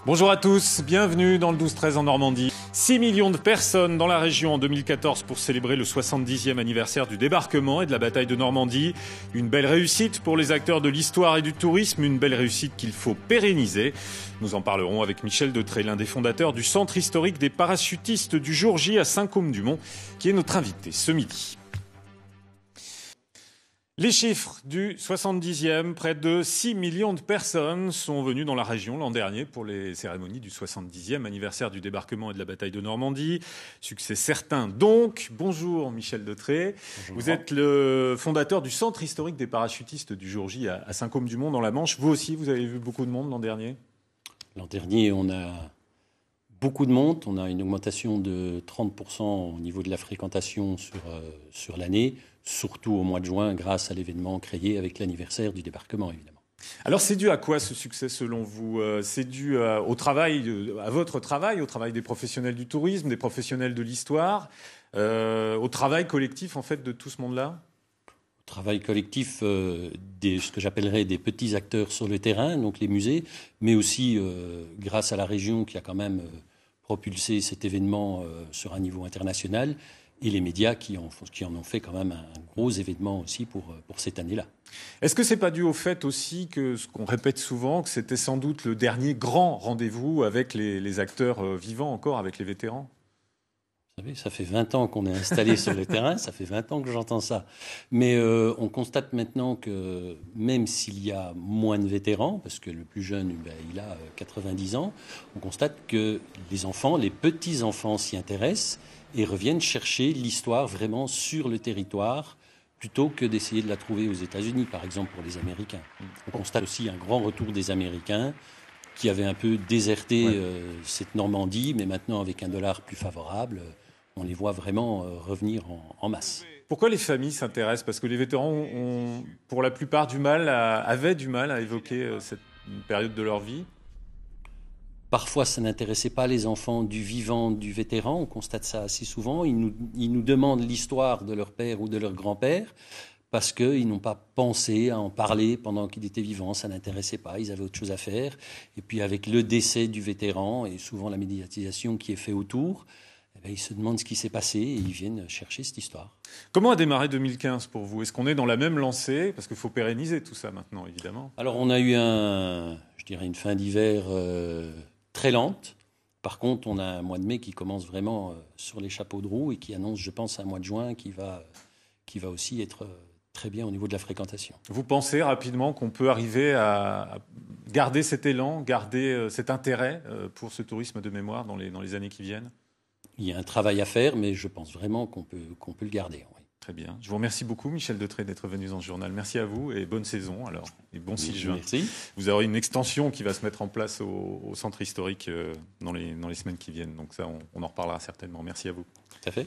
Bonjour à tous, bienvenue dans le 12-13 en Normandie. 6 millions de personnes dans la région en 2014 pour célébrer le 70e anniversaire du débarquement et de la bataille de Normandie. Une belle réussite pour les acteurs de l'histoire et du tourisme, une belle réussite qu'il faut pérenniser. Nous en parlerons avec Michel Detré, l'un des fondateurs du centre historique des parachutistes du jour J à Saint-Côme-du-Mont, qui est notre invité ce midi. Les chiffres du 70e, près de 6 millions de personnes sont venues dans la région l'an dernier pour les cérémonies du 70e anniversaire du débarquement et de la bataille de Normandie. Succès certain donc. Bonjour Michel Detré. Bonjour. Vous êtes le fondateur du centre historique des parachutistes du jour J à Saint-Côme-du-Mont dans la Manche. Vous aussi, vous avez vu beaucoup de monde l'an dernier ? L'an dernier, on a beaucoup de monde. On a une augmentation de 30% au niveau de la fréquentation sur l'année, surtout au mois de juin, grâce à l'événement créé avec l'anniversaire du débarquement, évidemment. Alors, c'est dû à quoi ce succès, selon vous ? C'est dû au travail, à votre travail, au travail des professionnels du tourisme, des professionnels de l'histoire, au travail collectif, en fait, de tout ce monde-là ? Au travail collectif ce que j'appellerais des petits acteurs sur le terrain, donc les musées, mais aussi grâce à la région qui a quand même propulsé cet événement sur un niveau international, et les médias qui en ont fait quand même un gros événement aussi pour cette année-là. Est-ce que c'est pas dû au fait aussi que, ce qu'on répète souvent, que c'était sans doute le dernier grand rendez-vous avec les acteurs vivants encore, avec les vétérans ? Vous savez, ça fait 20 ans qu'on est installé sur le terrain, ça fait 20 ans que j'entends ça. Mais on constate maintenant que même s'il y a moins de vétérans, parce que le plus jeune, il a 90 ans, on constate que les enfants, les petits-enfants s'y intéressent et reviennent chercher l'histoire vraiment sur le territoire, plutôt que d'essayer de la trouver aux États-Unis, par exemple, pour les Américains. On constate aussi un grand retour des Américains qui avaient un peu déserté cette Normandie, mais maintenant, avec un dollar plus favorable, on les voit vraiment revenir en masse. Pourquoi les familles s'intéressent ? Parce que les vétérans ont, pour la plupart, avaient du mal à évoquer cette période de leur vie. Parfois, ça n'intéressait pas les enfants du vivant, du vétéran. On constate ça assez souvent. Ils nous demandent l'histoire de leur père ou de leur grand-père parce qu'ils n'ont pas pensé à en parler pendant qu'il était vivant. Ça n'intéressait pas. Ils avaient autre chose à faire. Et puis, avec le décès du vétéran et souvent la médiatisation qui est faite autour, ils se demandent ce qui s'est passé et ils viennent chercher cette histoire. Comment a démarré 2015 pour vous ? Est-ce qu'on est dans la même lancée ? Parce qu'il faut pérenniser tout ça maintenant, évidemment. Alors, on a eu une fin d'hiver très lente. Par contre, on a un mois de mai qui commence vraiment sur les chapeaux de roue et qui annonce, je pense, un mois de juin qui va aussi être très bien au niveau de la fréquentation. Vous pensez rapidement qu'on peut arriver à garder cet élan, garder cet intérêt pour ce tourisme de mémoire dans les années qui viennent ? Il y a un travail à faire, mais je pense vraiment qu'on peut le garder. Oui. Très bien. Je vous remercie beaucoup, Michel Detré, d'être venu dans ce journal. Merci à vous et bonne saison, alors, et bon 6 juin. Merci. Vous aurez une extension qui va se mettre en place au centre historique dans les semaines qui viennent. Donc ça, on en reparlera certainement. Merci à vous. Tout à fait.